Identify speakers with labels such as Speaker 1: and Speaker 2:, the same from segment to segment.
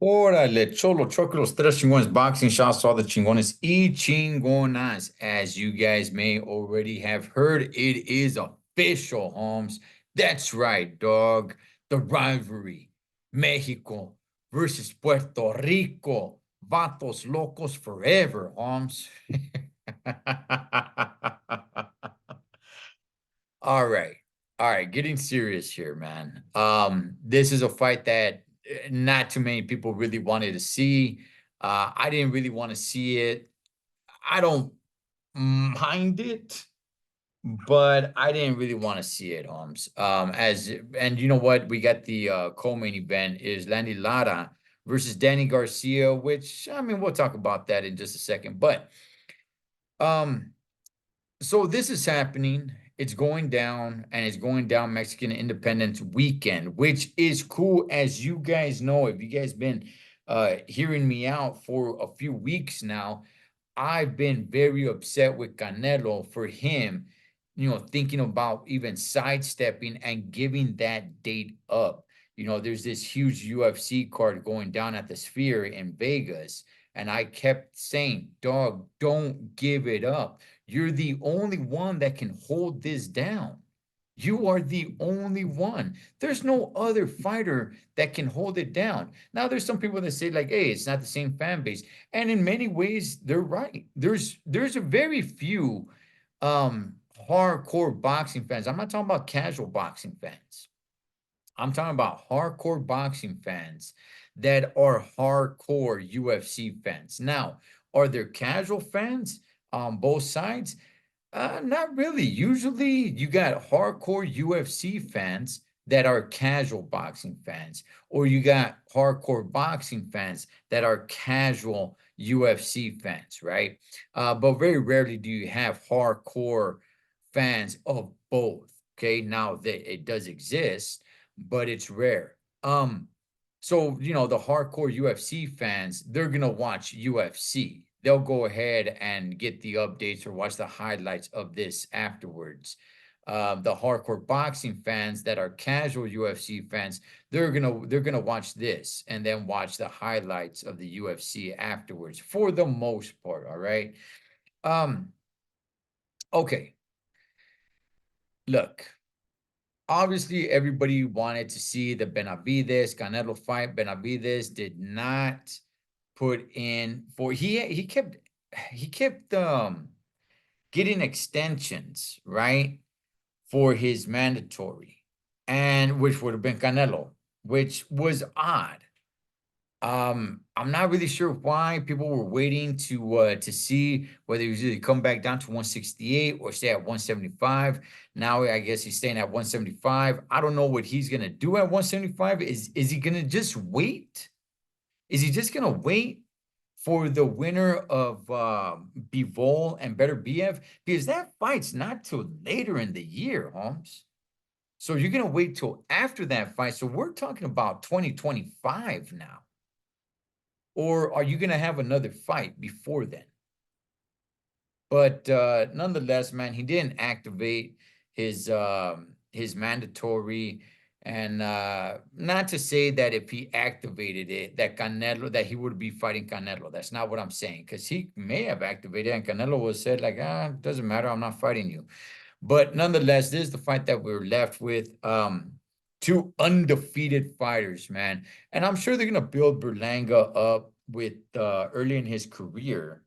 Speaker 1: Órale, cholo, choque los tres chingones, boxing shots, all the chingones y chingonas. As you guys may already have heard, it is official, Holmes. That's right, dog. The rivalry, Mexico versus Puerto Rico. Vatos locos forever, Holmes. All right. All right, getting serious here, man. This is a fight that not too many people really wanted to see. I didn't really want to see it. I don't mind it, but I didn't really want to see it, Holmes. As and you know what? We got the co-main event is Landy Lara versus Danny Garcia, which I mean we'll talk about that in just a second. But um so this is happening. It's going down, and it's going down Mexican Independence Weekend, which is cool, as you guys know. If you guys been hearing me out for a few weeks now, I've been very upset with Canelo for him, thinking about even sidestepping and giving that date up. There's this huge UFC card going down at the Sphere in Vegas, and I kept saying, dog, don't give it up. You're the only one that can hold this down. You are the only one. There's no other fighter that can hold it down. Now, there's some people that say, like, hey, it's not the same fan base. And in many ways, they're right. There's a very few hardcore boxing fans. I'm not talking about casual boxing fans. I'm talking about hardcore boxing fans that are hardcore UFC fans. Now, are there casual fans on both sides? Not really. Usually, you got hardcore UFC fans that are casual boxing fans, or you got hardcore boxing fans that are casual UFC fans, right? But very rarely do you have hardcore fans of both. Okay, now that it does exist, but it's rare. So the hardcore UFC fans, they're gonna watch UFC. They'll go ahead and get the updates or watch the highlights of this afterwards. The hardcore boxing fans that are casual UFC fans, they're gonna watch this and then watch the highlights of the UFC afterwards for the most part. All right. Um, okay. Look, obviously everybody wanted to see the Benavidez Canelo fight. Benavidez did not put in for he kept getting extensions, right, for his mandatory, and which would have been Canelo, which was odd. I'm not really sure why people were waiting to see whether he was either come back down to 168 or stay at 175. Now I guess he's staying at 175. I don't know what he's gonna do at 175. Is he gonna just wait? Is he just gonna wait for the winner of Bivol and Better BF? Because that fight's not till later in the year, Holmes. So you're gonna wait till after that fight. So we're talking about 2025 now. Or are you gonna have another fight before then? But nonetheless, man, he didn't activate his mandatory. And not to say that if he activated it, that he would be fighting Canelo. That's not what I'm saying, because he may have activated and Canelo was said, like, doesn't matter, I'm not fighting you. But nonetheless, this is the fight that we're left with. Two undefeated fighters, man. And I'm sure they're gonna build Berlanga up with early in his career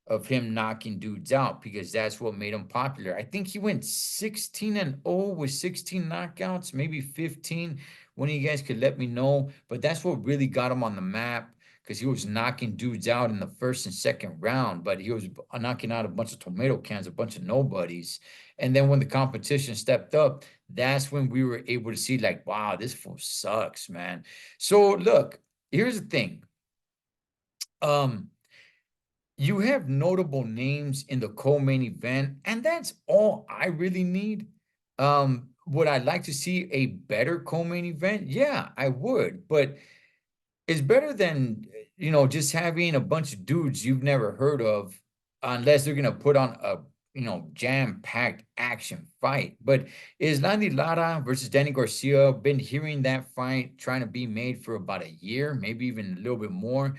Speaker 1: of him knocking dudes out, because that's what made him popular. I think he went 16-0 with 16 knockouts, maybe 15. One of you guys could let me know. But that's what really got him on the map, because he was knocking dudes out in the first and second round, but he was knocking out a bunch of tomato cans, a bunch of nobodies. And then when the competition stepped up, that's when we were able to see, like, wow, this fool sucks, man. So look, here's the thing. Um, you have notable names in the co-main event, and that's all I really need. Would I like to see a better co-main event? Yeah, I would, but it's better than just having a bunch of dudes you've never heard of, unless they're gonna put on jam-packed action fight. But Islandi Lara versus Danny Garcia, been hearing that fight trying to be made for about a year, maybe even a little bit more.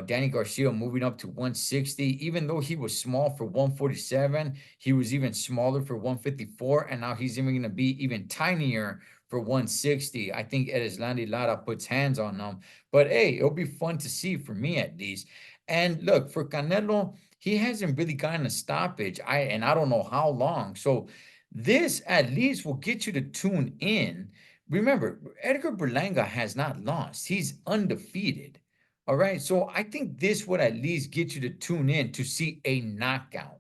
Speaker 1: Danny Garcia moving up to 160, even though he was small for 147, he was even smaller for 154, and now he's even going to be even tinier for 160. I think Erislandy Lara puts hands on them, but hey, it'll be fun to see for me at least. And look, for Canelo, he hasn't really gotten a stoppage. I don't know how long. So this at least will get you to tune in. Remember, Edgar Berlanga has not lost. He's undefeated. All right. So I think this would at least get you to tune in to see a knockout.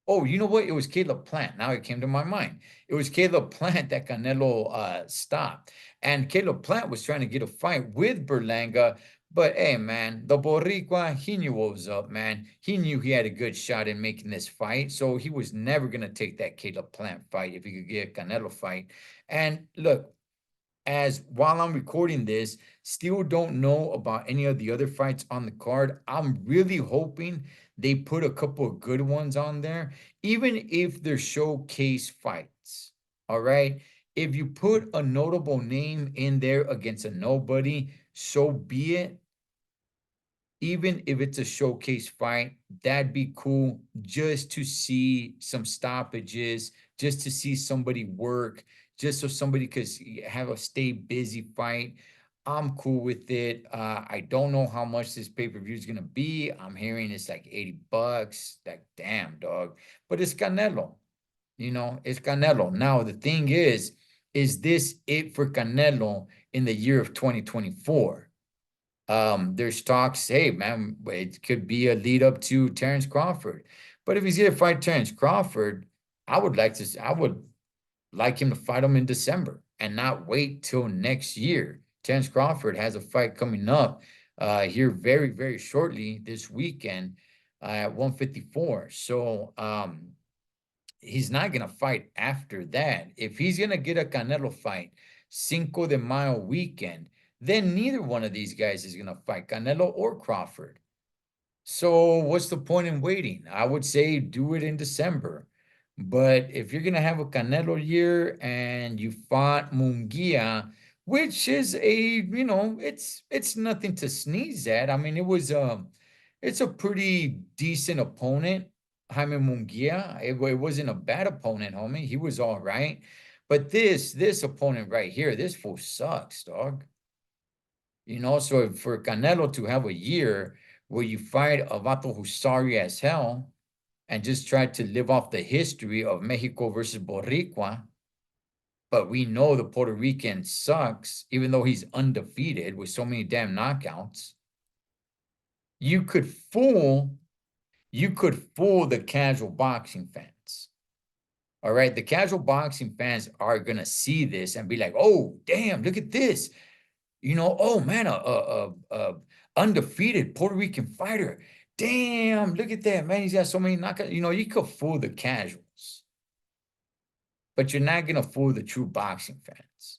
Speaker 1: Oh, you know what? It was Caleb Plant. Now it came to my mind. It was Caleb Plant that Canelo stopped. And Caleb Plant was trying to get a fight with Berlanga. But hey, man, the Boricua, he knew what was up, man. He knew he had a good shot in making this fight. So he was never going to take that Caleb Plant fight if he could get a Canelo fight. And look, as while I'm recording this, still don't know about any of the other fights on the card. I'm really hoping they put a couple of good ones on there, even if they're showcase fights. All right. If you put a notable name in there against a nobody, so be it. Even if it's a showcase fight, that'd be cool just to see some stoppages, just to see somebody work, just so somebody could have a stay busy fight. I'm cool with it. I don't know how much this pay-per-view is gonna be. I'm hearing it's like $80. Like, damn, dog. But it's Canelo. It's Canelo. Now, the thing is this it for Canelo in the year of 2024? There's talks, hey man, it could be a lead up to Terrence Crawford. But if he's gonna fight Terrence Crawford, I would like him to fight him in December and not wait till next year. Terrence Crawford has a fight coming up here very, very shortly this weekend at 154. So he's not gonna fight after that. If he's gonna get a Canelo fight, Cinco de Mayo weekend, then neither one of these guys is gonna fight Canelo or Crawford. So what's the point in waiting? I would say do it in December. But if you're gonna have a Canelo year and you fought Munguia, which is it's nothing to sneeze at. I mean, it's a pretty decent opponent, Jaime Munguia. It wasn't a bad opponent, homie. He was all right. But this opponent right here, this fool sucks, dog. So for Canelo to have a year where you fight a vato who's sorry as hell and just try to live off the history of Mexico versus Boricua, but we know the Puerto Rican sucks, even though he's undefeated with so many damn knockouts. You could fool the casual boxing fans. All right, the casual boxing fans are gonna see this and be like, "Oh, damn! Look at this! Oh man, a undefeated Puerto Rican fighter. Damn, look at that, man. He's got so many knockouts. You could fool the casuals, but you're not gonna fool the true boxing fans.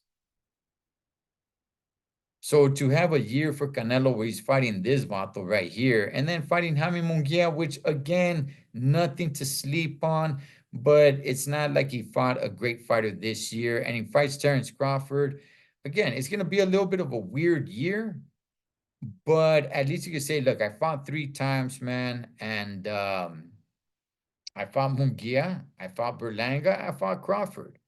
Speaker 1: So to have a year for Canelo where he's fighting this vato right here, and then fighting Jaime Munguia, which again, nothing to sleep on, but it's not like he fought a great fighter this year, and he fights Terrence Crawford. Again, it's going to be a little bit of a weird year, but at least you can say, look, I fought 3 times, man, and I fought Munguia, I fought Berlanga, I fought Crawford.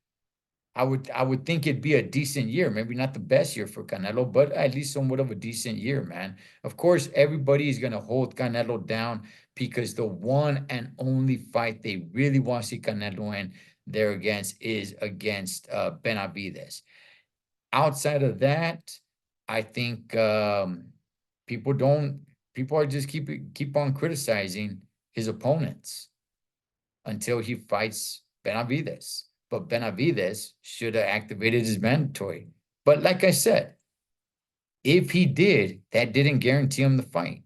Speaker 1: I would think it'd be a decent year, maybe not the best year for Canelo, but at least somewhat of a decent year, man. Of course, everybody is going to hold Canelo down because the one and only fight they really want to see Canelo in there against is against Benavidez. Outside of that, I think people are just keep on criticizing his opponents until he fights Benavidez. But Benavidez should have activated his mandatory. But like I said, if he did, that didn't guarantee him the fight.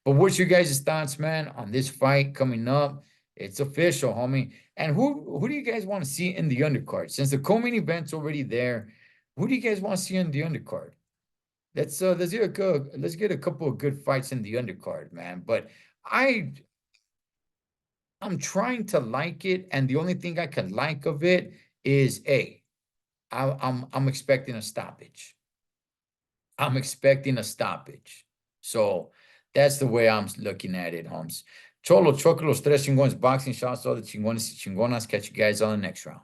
Speaker 1: But what's your guys' thoughts, man, on this fight coming up? It's official, homie. And who do you guys want to see in the undercard? Since the co-main event's already there, who do you guys want to see in the undercard? Let's get a couple of good fights in the undercard, man. But I I'm trying to like it, and the only thing I could like of it is I'm expecting a stoppage. I'm expecting a stoppage. So that's the way I'm looking at it, Holmes. Cholo, choque los tres chingones, boxing shots, all the chingones y chingonas. Catch you guys on the next round.